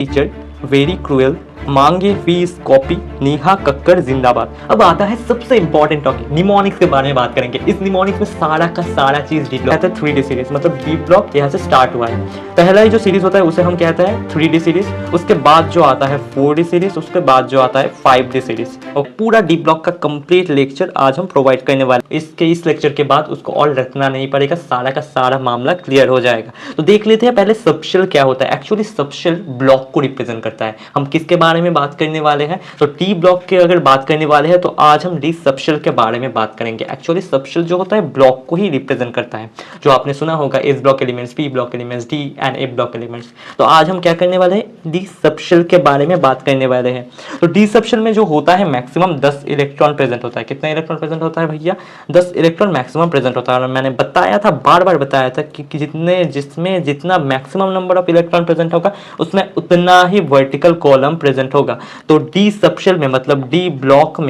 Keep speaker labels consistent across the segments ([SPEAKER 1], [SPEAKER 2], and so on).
[SPEAKER 1] Teacher very cruel, मांगे fees copy, Neha Kakkar जिंदाबाद। अब आता है सबसे इंपॉर्टेंट टॉपिक, निमोनिक्स के बारे में बात करेंगे। इस निमोनिक्स में सारा का सारा चीज डी ब्लॉक है, 3D सीरीज, मतलब डी ब्लॉक यहाँ से स्टार्ट हुआ है। पहला ही जो सीरीज होता है उसे हम कहते हैं 3D सीरीज, उसके बाद जो आता है 4D सीरीज, उसके बाद जो आता है 5D सीरीज। और पूरा डी ब्लॉक का कंप्लीट लेक्चर आज हम प्रोवाइड करने वाले। इस लेक्चर के बाद उसको और रखना नहीं पड़ेगा, सारा का सारा मामला क्लियर हो जाएगा। तो देख लेते हैं पहले सबशेल क्या होता है। एक्चुअली सबशेल ब्लॉक को रिप्रेजेंट करता है। हम किसके बारे में बात करने वाले हैं, तो टी ब्लॉक के अगर बात करने वाले हैं तो आज हम डी सबशेल के बारे में बात करेंगे। एक्चुअली सबशेल जो होता है ब्लॉक को ही रिप्रेजेंट करता है, जो आपने सुना होगा S block elements, P block elements, D and A block elements. तो आज हम क्या करने वाले हैं, डी सबशेल के बारे में बात करने वाले हैं। तो डी सबशेल में जो होता है मैक्सिमम 10 इलेक्ट्रॉन प्रेजेंट होता है। कितना इलेक्ट्रॉन प्रेजेंट होता है भैया, 10 इलेक्ट्रॉन मैक्सिमम प्रेजेंट होता है। और मैंने बताया था, बार बार बताया था कि जिसमें जितना maximum number of electron present होगा उसमें उतना ही वर्टिकल कॉलम प्रेजेंट होगा। तो डी सबशेल में मतलब डी ब्लॉक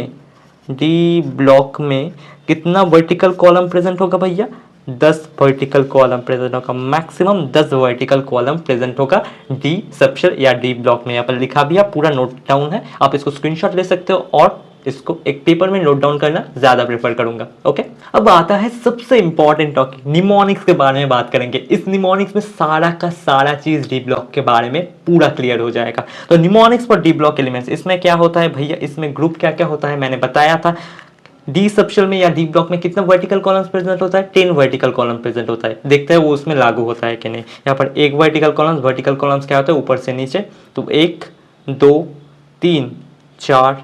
[SPEAKER 1] में कितना वर्टिकल कॉलम प्रेजेंट होगा भैया, 10 वर्टिकल कॉलम प्रेजेंट होगा। मैक्सिमम 10 वर्टिकल कॉलम प्रेजेंट होगा डी सबशेल या डी ब्लॉक में। यहाँ पर लिखा भी है, पूरा नोट डाउन है, आप इसको स्क्रीनशॉट ले सकते हो और इसको एक पेपर में नोट डाउन करना ज्यादा प्रेफर करूंगा। ओके, अब आता है सबसे इंपॉर्टेंट टॉपिक, निमोनिक्स के बारे में बात करेंगे। इस निमोनिक्स में सारा का सारा चीज डी ब्लॉक के बारे में पूरा क्लियर हो जाएगा। तो mnemonics for D block elements, इसमें क्या होता है भैया, इसमें ग्रुप क्या क्या होता है मैंने बताया था। डी सबशेल में या डी ब्लॉक में कितना वर्टिकल कॉलम्स प्रेजेंट होता है, 10 वर्टिकल कॉलम प्रेजेंट होता है। देखते हैं वो उसमें लागू होता है कि नहीं। यहाँ पर एक वर्टिकल कॉलम्स क्या होता है, ऊपर से नीचे। तो 1 2 3 4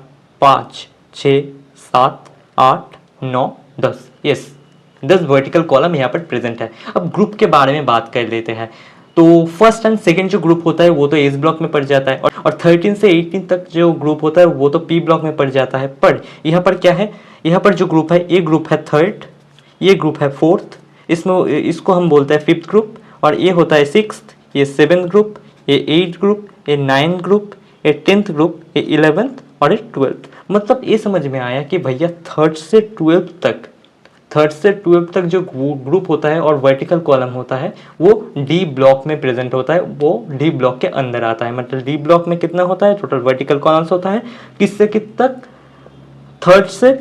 [SPEAKER 1] 5 6 7 8 9 10, यस 10 वर्टिकल कॉलम यहाँ पर प्रेजेंट है। अब ग्रुप के बारे में बात कर लेते हैं। तो फर्स्ट एंड सेकंड जो ग्रुप होता है वो तो एस ब्लॉक में पड़ जाता है, और 13 से 18 तक जो ग्रुप होता है वो तो पी ब्लॉक में पड़ जाता है। पर यहाँ पर क्या है, यहाँ पर जो ग्रुप है, ये ग्रुप है थर्ड, ये ग्रुप है फोर्थ, इसको हम बोलते हैं फिफ्थ ग्रुप, और ये होता है सिक्स्थ, ये सेवेंथ ग्रुप, ये 8th ग्रुप, ये 9th ग्रुप, ये 10th ग्रुप, ये 11th और ये 12th। मतलब ये समझ में आया कि भैया थर्ड से ट्वेल्थ तक जो ग्रुप होता है और वर्टिकल कॉलम होता है वो डी ब्लॉक में प्रेजेंट होता है, वो डी ब्लॉक के अंदर आता है। मतलब डी ब्लॉक में कितना होता है, टोटल वर्टिकल कॉलम्स होता है किससे किस तक, थर्ड से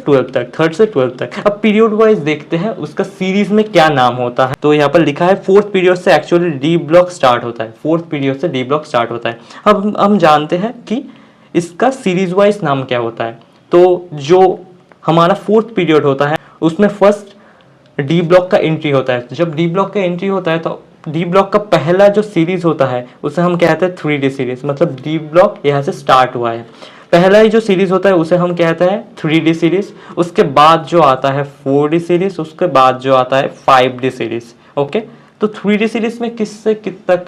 [SPEAKER 1] ट्वेल्थ तक। अब पीरियड वाइज देखते हैं उसका सीरीज में क्या नाम होता है। तो यहाँ पर लिखा है फोर्थ पीरियड से एक्चुअली डी ब्लॉक स्टार्ट होता है, फोर्थ पीरियड से डी ब्लॉक स्टार्ट होता है। अब हम जानते हैं कि इसका सीरीज वाइज नाम क्या होता है। तो जो हमारा फोर्थ पीरियड होता है उसमें फर्स्ट डी ब्लॉक का एंट्री होता है। जब डी ब्लॉक का एंट्री होता है तो डी ब्लॉक का पहला जो सीरीज होता है उसे हम कहते हैं 3D सीरीज, मतलब डी ब्लॉक यहाँ से स्टार्ट हुआ है। पहला ही जो सीरीज होता है उसे हम कहते हैं 3D सीरीज, उसके बाद जो आता है 4D सीरीज, उसके बाद जो आता है 5D सीरीज। ओके, तो 3D सीरीज में किस से किस तक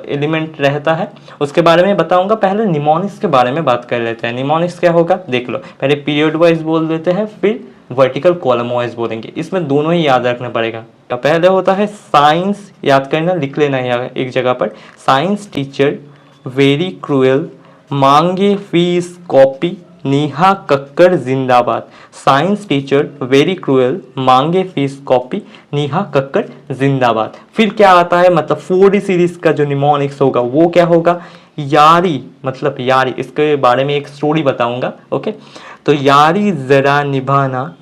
[SPEAKER 1] एलिमेंट रहता है उसके बारे में बताऊंगा। पहले निमोनिक्स के बारे में बात कर लेते हैं। निमोनिक्स क्या होगा देख लो, पहले पीरियड वाइज बोल देते हैं, फिर वर्टिकल कॉलम वाइज बोलेंगे। इसमें दोनों ही याद रखना पड़ेगा। तो पहले होता है साइंस, याद करना, लिख लेना है एक जगह पर, साइंस टीचर वेरी क्रूएल, मांगे फीस कॉपी, नेहा कक्कड़ जिंदाबाद। साइंस टीचर वेरी क्रूएल, मांगे फीस कॉपी, नेहा कक्कड़ जिंदाबाद। फिर क्या आता है, मतलब 4D सीरीज का जो निमोनिक्स होगा वो क्या होगा, यारी, मतलब यारी, इसके बारे में एक स्टोरी बताऊंगा। ओके, तो यारी जरा निभाना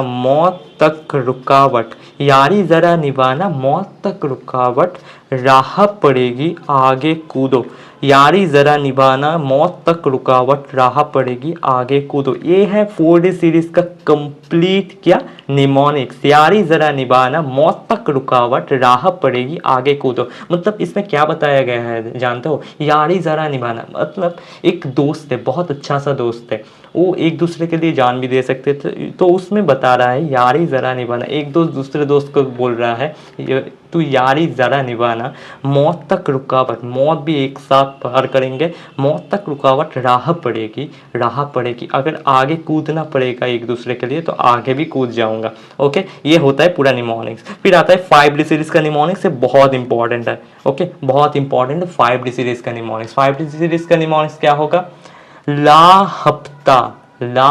[SPEAKER 1] मौत तक रुकावट, यारी जरा निभाना मौत तक रुकावट, राह पड़ेगी आगे कूदो, यारी जरा निभाना मौत तक रुकावट, राह पड़ेगी आगे कूदो। ये है 4D सीरीज का कंप्लीट क्या निमोनिक्स, यारी जरा निभाना मौत तक रुकावट, राह पड़ेगी आगे कूदो। मतलब इसमें क्या बताया गया है जानते हो, यारी जरा निभाना मतलब एक दोस्त है, बहुत अच्छा सा दोस्त है, वो एक दूसरे के लिए जान भी दे सकते थे। तो उसमें बता रहा है यारी जरा निभाना, एक दोस्त दूसरे दोस्त को बोल रहा है तू यारी जरा निभाना मौत तक रुकावट, मौत भी एक साथ पार करेंगे, मौत तक रुकावट, राह पड़ेगी। अगर आगे कूदना पड़ेगा एक दूसरे के लिए तो आगे भी कूद जाऊंगा। ओके, ये होता है पूरा निमोनिक्स। फिर आता है 5D सीरीज का निमोनिक्स, ये बहुत इंपॉर्टेंट है। ओके, बहुत इंपॉर्टेंट है 5D सीरीज का निमोनिक्स। 5D सीरीज का निमोनिक्स क्या होगा, ला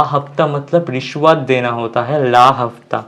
[SPEAKER 1] हफ्ता मतलब रिश्वत देना होता है, ला हफ्ता,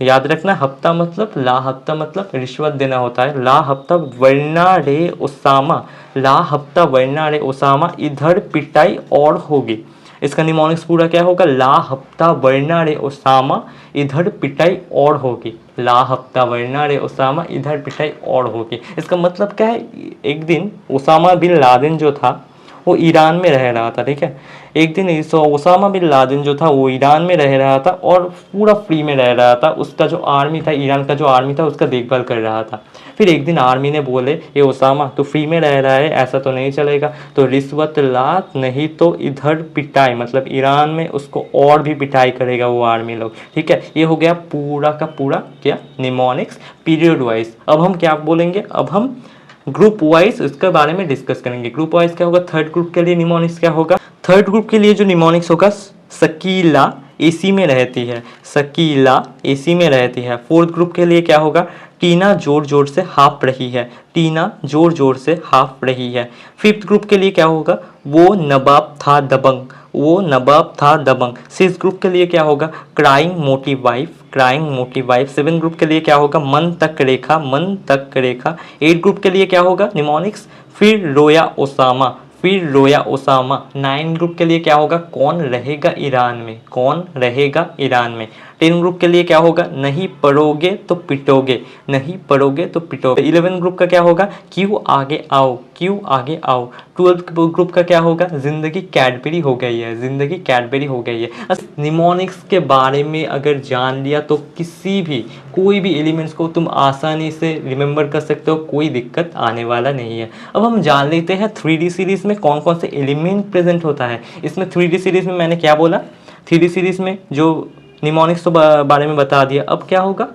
[SPEAKER 1] याद रखना, हफ्ता मतलब ला हफ्ता मतलब रिश्वत देना होता है। ला हफ्ता वरना रे ओसामा, ला हफ्ता वरना रे ओसामा, इधर पिटाई और होगी। इसका निमोनिक्स पूरा क्या होगा, ला हफ्ता वरना रे ओसामा, इधर पिटाई और होगी। ला हफ्ता वरना रे ओसामा, इधर पिटाई और होगी। इसका मतलब क्या है, एक दिन ओसामा बिन लादेन जो था वो ईरान में रह रहा था, ठीक है। एक दिन ओसामा बिन लादेन जो था वो ईरान में रह रहा था और पूरा फ्री में रह रहा था। उसका जो आर्मी था, ईरान का जो आर्मी था उसका देखभाल कर रहा था। फिर एक दिन आर्मी ने बोले, ये ओसामा तू फ्री में रह रहा है, ऐसा तो नहीं चलेगा, तो रिश्वत ला, नहीं तो इधर पिटाई, मतलब ईरान में उसको और भी पिटाई करेगा वो आर्मी लोग, ठीक है। ये हो गया पूरा का पूरा क्या, निमोनिक्स पीरियड वाइज। अब हम क्या बोलेंगे, अब हम ग्रुप वाइज इसके बारे में डिस्कस करेंगे। ग्रुप वाइज क्या होगा, थर्ड ग्रुप के लिए निमोनिक्स क्या होगा, थर्ड ग्रुप के लिए जो निमोनिक्स होगा, शकीला एसी में रहती है, शकीला एसी में रहती है। फोर्थ ग्रुप के लिए क्या होगा, टीना जोर जोर से हाफ रही है, टीना जोर जोर से हाफ रही है। फिफ्थ ग्रुप के लिए क्या होगा, वो नवाब था दबंग, वो नवाब था दबंग। सिक्स ग्रुप के लिए क्या होगा, क्राइंग मोटी वाइफ, क्राइंग मोटी वाइफ। सेवन ग्रुप के लिए क्या होगा, मन तक रेखा, मन तक रेखा। एट ग्रुप के लिए क्या होगा निमोनिक्स, फिर रोया ओसामा, फिर रोया ओसामा। नाइन ग्रुप के लिए क्या होगा, कौन रहेगा ईरान में, कौन रहेगा ईरान में। 10 ग्रुप के लिए क्या होगा, नहीं पढ़ोगे तो पिटोगे, नहीं पढ़ोगे तो पिटोगे। 11 ग्रुप का क्या होगा, क्यों आगे आओ, क्यों आगे आओ। 12 ग्रुप का क्या होगा, जिंदगी कैडबरी हो गई है, जिंदगी कैडबरी हो गई है। निमोनिक्स के बारे में अगर जान लिया तो किसी भी कोई भी एलिमेंट्स को तुम आसानी से रिमेंबर कर सकते हो, कोई दिक्कत आने वाला नहीं है। अब हम जान लेते हैं 3D सीरीज में कौन कौन से एलिमेंट प्रेजेंट होता है। इसमें 3D सीरीज में मैंने क्या बोला, 3D सीरीज में जो निमोनिक्स तो बारे में बता दिया, अब क्या होगा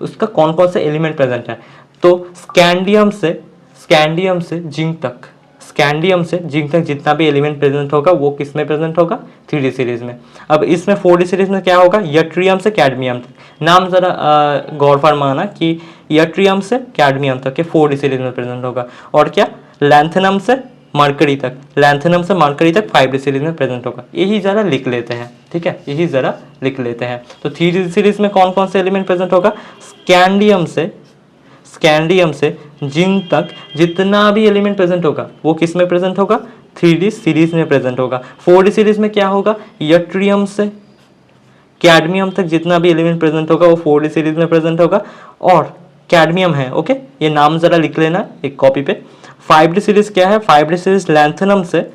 [SPEAKER 1] उसका कौन कौन से एलिमेंट प्रेजेंट है। तो स्कैंडियम से जिंक तक, स्कैंडियम से जिंक तक जितना भी एलिमेंट प्रेजेंट होगा वो किस में प्रेजेंट होगा, 3D सीरीज में। अब इसमें 4D सीरीज में क्या होगा, यट्रियम से कैडमियम तक। नाम जरा गौर फरमाना कि यट्रियम से कैडमियम तक के 4D सीरीज में प्रेजेंट होगा। और क्या, लैंथेनम से मरकरी तक, लैंथेनम से मरकरी तक 5D सीरीज में प्रेजेंट होगा। यही जरा लिख लेते हैं, ठीक है, यही जरा लिख लेते हैं। तो 3D सीरीज में कौन कौन से एलिमेंट प्रेजेंट होगा, स्कैंडियम से जिंक तक जितना भी एलिमेंट प्रेजेंट होगा वो किस में प्रेजेंट होगा, 3D सीरीज में प्रेजेंट होगा। 4D सीरीज में क्या होगा, यट्रियम से कैडमियम तक जितना भी एलिमेंट प्रेजेंट होगा वो 4D सीरीज में प्रेजेंट होगा। और कैडमियम है, ओके, ये नाम जरा लिख लेना एक कॉपी पे। 5D सीरीज क्या है, 5D सीरीज लैंथेनम से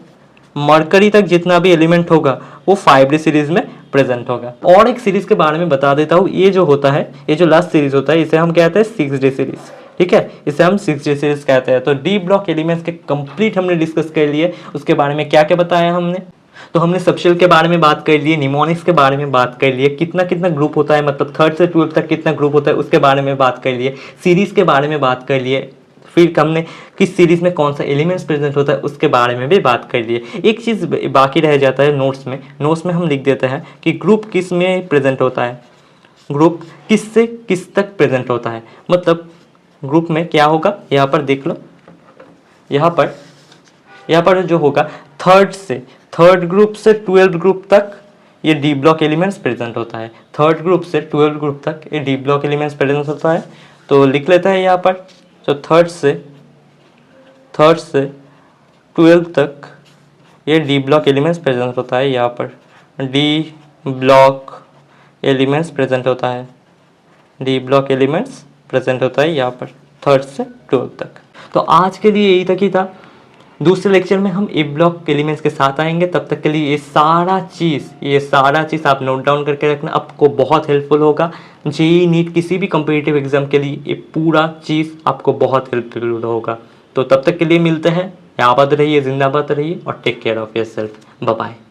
[SPEAKER 1] मरकरी तक जितना भी एलिमेंट होगा वो 5D सीरीज में प्रेजेंट होगा। और एक सीरीज के बारे में बता देता हूँ, ये जो होता है, ये जो लास्ट सीरीज होता है इसे हम कहते हैं 6D सीरीज, ठीक है, इसे हम 6D सीरीज कहते हैं। तो डी ब्लॉक एलिमेंट्स के कंप्लीट हमने डिस्कस कर लिए। उसके बारे में क्या क्या बताया हमने, तो हमने सबशेल के बारे में बात कर लिए, निमोनिक्स के बारे में बात कर लिए, कितना कितना ग्रुप होता है, मतलब 3rd से 12th तक कितना ग्रुप होता है उसके बारे में बात कर लिए, सीरीज के बारे में बात कर लिए, फिर हमने किस सीरीज में कौन सा एलिमेंट्स प्रेजेंट होता है उसके बारे में भी बात कर लिए। एक चीज़ बाकी रह जाता है नोट्स में हम लिख देते हैं कि ग्रुप किस में प्रेजेंट होता है, ग्रुप किस से किस तक प्रेजेंट होता है। मतलब ग्रुप में क्या होगा, यहाँ पर देख लो, यहाँ पर जो होगा थर्ड ग्रुप से 12th ग्रुप तक ये डी ब्लॉक एलिमेंट्स प्रेजेंट होता है। 3rd ग्रुप से 12th ग्रुप तक ये डी ब्लॉक एलिमेंट्स प्रेजेंट होता है। तो लिख लेता है यहाँ पर, तो थर्ड से 12th तक ये डी ब्लॉक एलिमेंट्स प्रेजेंट होता है। यहाँ पर डी ब्लॉक एलिमेंट्स प्रेजेंट होता है, डी ब्लॉक एलिमेंट्स प्रेजेंट होता है यहाँ पर 3rd से 12th तक। तो आज के लिए यही तक ही था। दूसरे लेक्चर में हम ए ब्लॉक एलिमेंट्स के साथ आएंगे। तब तक के लिए ये सारा चीज़ आप नोट डाउन करके रखना, आपको बहुत हेल्पफुल होगा। जेईई नीट किसी भी कम्पिटिटिव एग्जाम के लिए ये पूरा चीज़ आपको बहुत हेल्पफुल होगा। तो तब तक के लिए मिलते हैं, आबाद रहिए, जिंदाबाद रहिए और take care of yourself. Bye bye.